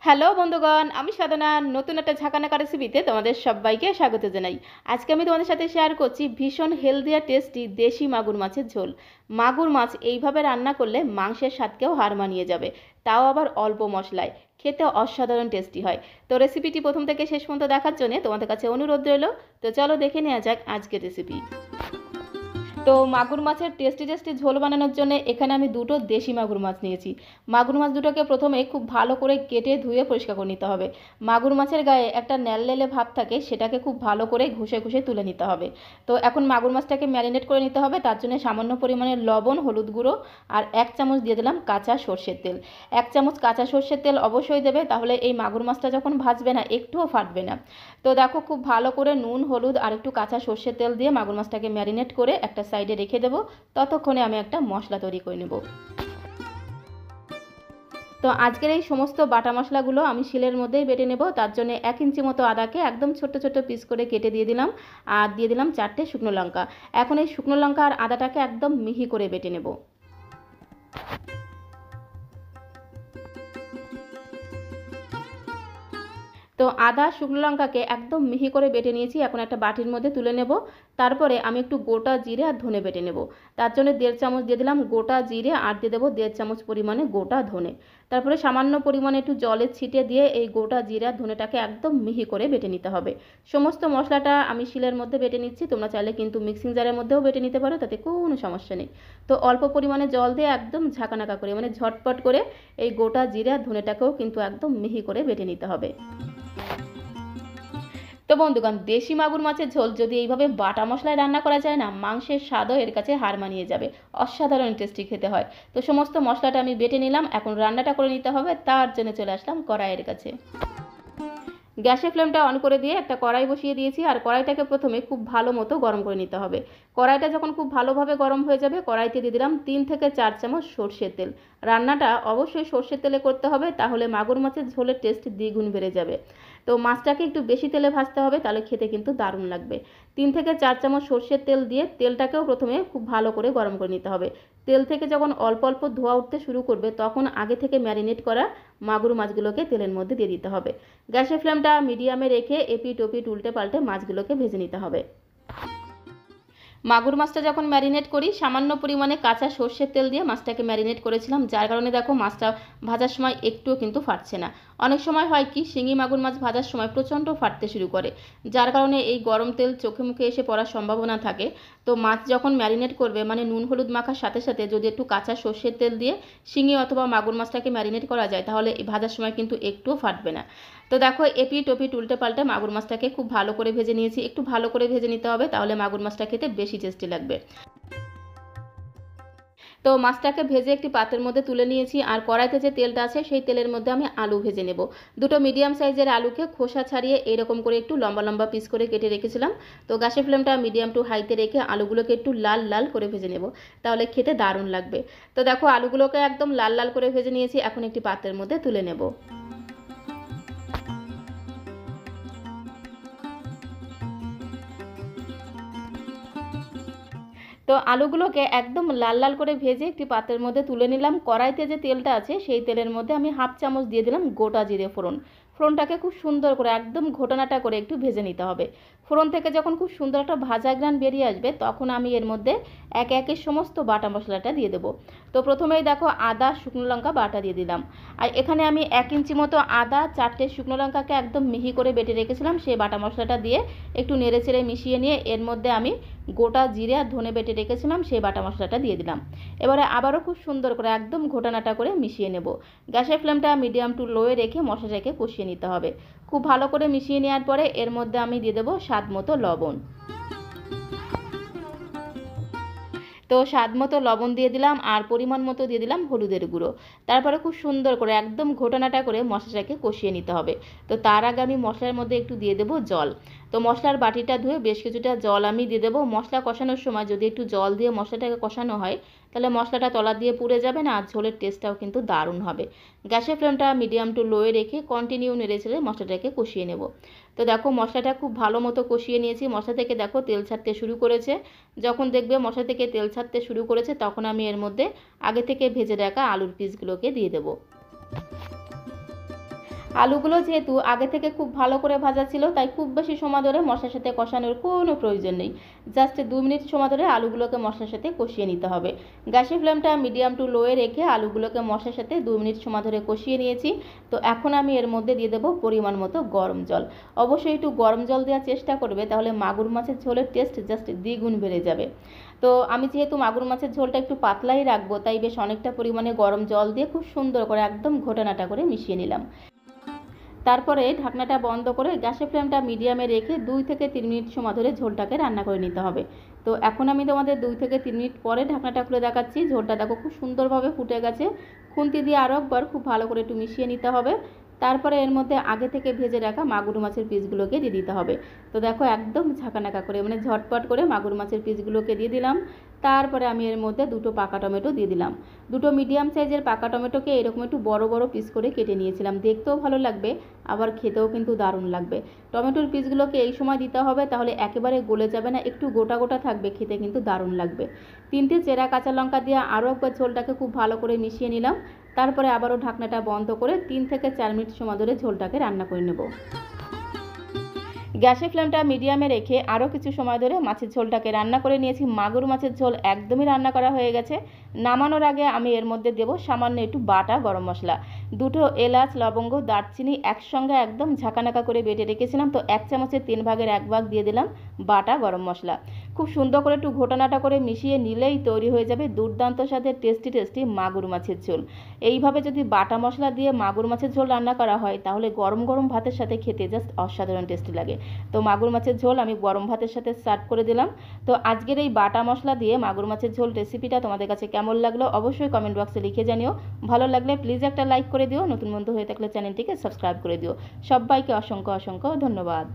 Hello বন্ধুগণ, আমি সাধনা। নতুন একটা ঝাঁকানাকা রেসিপিতে তোমাদের সবাইকে স্বাগত জানাই। আজকে আমি তোমাদের সাথে শেয়ার করছি ভীষণ হেলদি আর টেস্টি দেশি মাগুর মাছের ঝোল। মাগুর মাছ এইভাবে রান্না করলে মাংসের স্বাদকেও হার মানিয়ে যাবে, তাও আবার অল্প মশলায়। খেতে অসাধারণ টেস্টি হয়। তো রেসিপিটি প্রথম থেকে শেষ পর্যন্ত দেখার জন্য তোমাদের কাছে অনুরোধ রইল। তো চলো দেখে নেওয়া যাক আজকের রেসিপি। তো মাগুর মাছের টেস্টি টেস্টি ঝোল বানানোর জন্য এখানে আমি দুটো দেশি মাগুর মাছ নিয়েছি। মাগুর মাছ দুটোকে প্রথমে খুব ভালো করে কেটে ধুয়ে পরিষ্কার করে নিতে হবে। মাগুর মাছের গায়ে একটা ন্যালনেলে ভাব থাকে, সেটাকে খুব ভালো করে ঘষে ঘষে তুলে নিতে হবে। তো এখন মাগুর মাছটাকে ম্যারিনেট করে নিতে হবে। তার জন্য সামান্য পরিমাণে লবণ, হলুদ গুঁড়ো আর 1 চামচ দিয়ে দিলাম কাঁচা সর্ষের তেল। 1 চামচ কাঁচা সর্ষের তেল অবশ্যই দেবে, তাহলে এই মাগুর মাছটা যখন ভাজবে না একটুও ফাটবে না। তো দেখো, খুব ভালো করে নুন, হলুদ আর একটু কাঁচা সর্ষের তেল দিয়ে মাগুর মাছটাকে ম্যারিনেট করে একটা সাইডে রেখে দেবো। ততক্ষণে আমি একটা মশলা তৈরি করে নেব। তো আজকের এই সমস্ত বাটা মশলাগুলো আমি শিলের মধ্যেই বেটে নেব। তার জন্য 1 ইঞ্চি মতো আদাকে একদম ছোট্ট ছোট্ট পিস করে কেটে দিয়ে দিলাম। আর দিয়ে দিলাম 4টে শুকনো লঙ্কা। এখন এই শুকনো লঙ্কা আর আদাটাকে একদম মিহি করে বেটে নেব। তো আদা, শুকনো লঙ্কাকে একদম মিহি করে বেটে নিয়েছি। এখন একটা বাটির মধ্যে তুলে নেব। তারপরে আমি একটু গোটা জিরে আর ধনে বেটে নেব। তার জন্য 1.5 চামচ দিয়ে দিলাম গোটা জিরে আর দিয়ে দেবো 1.5 চামচ পরিমাণে গোটা ধনে। তারপরে সামান্য পরিমাণে একটু জলের ছিটে দিয়ে এই গোটা জিরে আর ধনেটাকে একদম মিহি করে বেটে নিতে হবে। সমস্ত মশলাটা আমি শিলের মধ্যে বেটে নিচ্ছি, তোমরা চাইলে কিন্তু মিক্সিং জারের মধ্যেও বেটে নিতে পারো, তাতে কোনো সমস্যা নেই। তো অল্প পরিমাণে জল দিয়ে একদম ঝাঁকানাকা করে, মানে ঝটপট করে এই গোটা জিরে আর ধনেটাকেও কিন্তু একদম মিহি করে বেটে নিতে হবে। তো বন্ধুগণ, দেশি মাগুর মাছের ঝোল যদি এইভাবে বাটা মশলায় রান্না করা যায় না, মাংসের স্বাদও এর কাছে হার মানিয়ে যাবে। অসাধারণ টেস্টি খেতে হয়। তো সমস্ত মশলাটা আমি বেটে নিলাম, এখন রান্নাটা করে নিতে হবে। তার জন্য চলে আসলাম কড়াইয়ের কাছে। গ্যাসের ফ্লেমটা অন করে দিয়ে একটা কড়াই বসিয়ে দিয়েছি, আর কড়াইটাকে প্রথমে খুব ভালো মতো গরম করে নিতে হবে। কড়াইটা যখন খুব ভালোভাবে গরম হয়ে যাবে, কড়াইতে দিয়ে দিলাম 3 থেকে 4 চামচ সর্ষের তেল। রান্নাটা অবশ্যই সর্ষের তেলে করতে হবে, তাহলে মাগুর মাছের ঝোলের টেস্ট দ্বিগুণ বেড়ে যাবে। তো মাছটাকে একটু বেশি তেলে ভাজতে হবে, তাহলে খেতে কিন্তু দারুণ লাগবে। 3 থেকে 4 চামচ সর্ষের তেল দিয়ে তেলটাকেও প্রথমে খুব ভালো করে গরম করে নিতে হবে। তেল থেকে যখন অল্প অল্প ধোঁয়া উঠতে শুরু করবে, তখন আগে থেকে ম্যারিনেট করা মাগুর মাছগুলোকে তেলের মধ্যে দিয়ে দিতে হবে। গ্যাসের ফ্লেমটা মিডিয়ামে রেখে এপিট ওপিট উল্টে পাল্টে মাছগুলোকে ভেজে নিতে হবে। মাগুর মাছটা যখন ম্যারিনেট করি, সামান্য পরিমাণে কাঁচা সর্ষের তেল দিয়ে মাছটাকে ম্যারিনেট করেছিলাম, যার কারণে দেখো মাছটা ভাজার সময় একটুও কিন্তু ফাটছে না। অনেক সময় হয় কি, শিঙি মাগুর মাছ ভাজার সময় প্রচণ্ড ফাটতে শুরু করে, যার কারণে এই গরম তেল চোখে মুখে এসে পড়ার সম্ভাবনা থাকে। তো মাছ যখন ম্যারিনেট করবে, মানে নুন হলুদ মাখার সাথে সাথে যদি একটু কাঁচা সর্ষের তেল দিয়ে শিঙি অথবা মাগুর মাছটাকে ম্যারিনেট করা যায়, তাহলে এই ভাজার সময় কিন্তু একটুও ফাটবে না। তো দেখো, এপিট ওপিট উল্টে পাল্টে মাগুর মাছটাকে খুব ভালো করে ভেজে নিয়েছি। একটু ভালো করে ভেজে নিতে হবে, তাহলে মাগুর মাছটা খেতে বেশি টেস্টি লাগবে। তো মাছটাকে ভেজে একটি পাত্রের মধ্যে তুলে নিয়েছি, আর কড়াইতে যে তেলটা আছে সেই তেলের মধ্যে আমি আলু ভেজে নেব। দুটো মিডিয়াম সাইজের আলুকে খোসা ছাড়িয়ে এরকম করে একটু লম্বা লম্বা পিস করে কেটে রেখেছিলাম। তো গ্যাসের ফ্লেমটা মিডিয়াম টু হাইতে রেখে আলুগুলোকে একটু লাল লাল করে ভেজে নেব, তাহলে খেতে দারুণ লাগবে। তো দেখো, আলুগুলোকে একদম লাল লাল করে ভেজে নিয়েছি, এখন একটি পাত্রের মধ্যে তুলে নেব। তো আলুগুলোকে একদম লাল লাল করে ভেজে একটি পাত্রের মধ্যে তুলে নিলাম। কড়াইতে যে তেলটা আছে সেই তেলের মধ্যে আমি 1/2 চামচ দিয়ে দিলাম গোটা জিরে ফোড়ন। ফোড়নটাকে খুব সুন্দর করে একদম ঘোটানাটা করে একটু ভেজে নিতে হবে। ফোড়ন থেকে যখন খুব সুন্দর একটা ভাজা ঘ্রাণ বেরিয়ে আসবে, তখন আমি এর মধ্যে একে একে সমস্ত বাটা মশলাটা দিয়ে দেবো। তো প্রথমেই দেখো, আদা শুকনো লঙ্কা বাটা দিয়ে দিলাম। আর এখানে আমি 1 ইঞ্চি মতো আদা, 4টে শুকনো লঙ্কাকে একদম মিহি করে বেটে রেখেছিলাম, সেই বাটা মশলাটা দিয়ে একটু নেড়ে চেড়ে মিশিয়ে নিয়ে এর মধ্যে আমি গোটা জিরে আর ধনে বেটে রেখেছিলাম, সেই বাটা মশলাটা দিয়ে দিলাম। এবারে আবারও খুব সুন্দর করে একদম ঘোটানাটা করে মিশিয়ে নেব। গ্যাসের ফ্লেমটা মিডিয়াম টু লোয়ে রেখে মশলাটাকে কষিয়ে নিতে হবে। খুব ভালো করে মিশিয়ে নেওয়ার পরে এর মধ্যে আমি দিয়ে দেবো স্বাদ মতো লবণ। তো স্বাদ মতো লবণ দিয়ে দিলাম, আর পরিমাণ মতো দিয়ে দিলাম হলুদের গুঁড়ো। তারপরে খুব সুন্দর করে একদম ঘোটানাটা করে মশলাটাকে কষিয়ে নিতে হবে। তো তার আগে আমি মশলার মধ্যে একটু দিয়ে দেবো জল। তো মশলার বাটিটা ধুয়ে বেশ কিছুটা জল আমি দিয়ে দেবো। মশলা কষানোর সময় যদি একটু জল দিয়ে মশলাটাকে কষানো হয়, তাহলে মশলাটা তলা দিয়ে পুড়ে যাবে না, আর ঝোলের টেস্টটাও কিন্তু দারুণ হবে। গ্যাসের ফ্লেমটা মিডিয়াম টু লোয়ে রেখে কন্টিনিউ নেড়ে ছেড়ে মশলাটাকে কষিয়ে নেব। তো দেখো, মশলাটা খুব ভালো মতো কষিয়ে নিয়েছি। মশলা থেকে দেখো তেল ছাড়তে শুরু করেছে। যখন দেখবে মশলা থেকে তেল ছাড়তে শুরু করেছে, তখন আমি এর মধ্যে আগে থেকে ভেজে রাখা আলুর পিসগুলোকে দিয়ে দেবো। আলুগুলো যেহেতু আগে থেকে খুব ভালো করে ভাজা ছিল, তাই খুব বেশি সময় ধরে মশলার সাথে কষানোর কোনো প্রয়োজন নেই। জাস্ট 2 মিনিট সময় ধরে আলুগুলোকে মশলার সাথে কষিয়ে নিতে হবে। গ্যাসের ফ্লেমটা মিডিয়াম টু লোয়ে রেখে আলুগুলোকে মশলার সাথে 2 মিনিট সময় ধরে কষিয়ে নিয়েছি। তো এখন আমি এর মধ্যে দিয়ে দেবো পরিমাণ মতো গরম জল। অবশ্যই একটু গরম জল দেওয়ার চেষ্টা করবে, তাহলে মাগুর মাছের ঝোলের টেস্ট জাস্ট দ্বিগুণ বেড়ে যাবে। তো আমি যেহেতু মাগুর মাছের ঝোলটা একটু পাতলাই রাখবো, তাই বেশ অনেকটা পরিমাণে গরম জল দিয়ে খুব সুন্দর করে একদম ঘোটানাটা করে মিশিয়ে নিলাম। তারপরে ঢাকনাটা বন্ধ করে গ্যাসের ফ্লেমটা মিডিয়ামে রেখে 2 থেকে 3 মিনিট সময় ধরে ঝোলটাকে রান্না করে নিতে হবে। তো এখন আমি তোমাদের 2 থেকে 3 মিনিট পরে ঢাকনাটা খুলে দেখাচ্ছি। ঝোলটা দেখো খুব সুন্দরভাবে ফুটে গেছে। খুন্তি দিয়ে আরও একবার খুব ভালো করে একটু মিশিয়ে নিতে হবে। তারপরে এর মধ্যে আগে থেকে ভেজে রাখা মাগুর মাছের পিসগুলোকে দিয়ে দিতে হবে। তো দেখো একদম ঝাঁকানাকা করে মানে ঝটপট করে মাগুর মাছের পিসগুলোকে দিয়ে দিলাম। তারপরে আমি এর মধ্যে 2টো পাকা টমেটো দিয়ে দিলাম। 2টো মিডিয়াম সাইজের পাকা টমেটোকে এরকম একটু বড় বড় পিস করে কেটে নিয়েছিলাম। দেখতেও ভালো লাগবে, আবার খেতেও কিন্তু দারুণ লাগবে। টমেটোর পিসগুলোকে এই সময় দিতে হবে, তাহলে একেবারে গলে যাবে না, একটু গোটা গোটা থাকবে, খেতে কিন্তু দারুণ লাগবে। 3টে চেরা কাঁচা লঙ্কা দিয়ে আরও একবার ঝোলটাকে খুব ভালো করে মিশিয়ে নিলাম। তারপরে আবারও ঢাকনাটা বন্ধ করে 3 থেকে 4 মিনিট সময় ধরে ঝোলটাকে রান্না করে নেব। গ্যাসের ফ্লেমটা মিডিয়ামে রেখে আরও কিছু সময় ধরে মাছের ঝোলটাকে রান্না করে নিয়েছি। মাগুর মাছের ঝোল একদমই রান্না করা হয়ে গেছে। নামানোর আগে আমি এর মধ্যে দেবো সামান্য একটু বাটা গরম মশলা। 2টো এলাচ, লবঙ্গ, দারচিনি একসঙ্গে একদম ঝাঁকানাকা করে বেটে রেখেছিলাম। তো 1 চামচের 3 ভাগের 1 ভাগ দিয়ে দিলাম বাটা গরম মশলা। খুব সুন্দর করে একটু ঘোটানাটা করে মিশিয়ে নিলেই তৈরি হয়ে যাবে দুর্দান্ত স্বাদের টেস্টি মাগুর মাছের ঝোল। এইভাবে যদি বাটা মশলা দিয়ে মাগুর মাছের ঝোল রান্না করা হয়, তাহলে গরম গরম ভাতের সাথে খেতে জাস্ট অসাধারণ টেস্টি লাগে। তো মাগুর মাছের ঝোল আমি গরম ভাতের সাথে সার্ভ করে দিলাম। তো আজকের এই বাটা মশলা দিয়ে মাগুর মাছের ঝোল রেসিপিটা তোমাদের কাছে কেমন লাগলো অবশ্যই কমেন্ট বক্সে লিখে জানিও। ভালো লাগলে প্লিজ একটা লাইক করে দিও, নতুন বন্ধু হয়ে থাকলে চ্যানেলটিকে সাবস্ক্রাইব করে দিও। সবাইকে অসংখ্য ধন্যবাদ।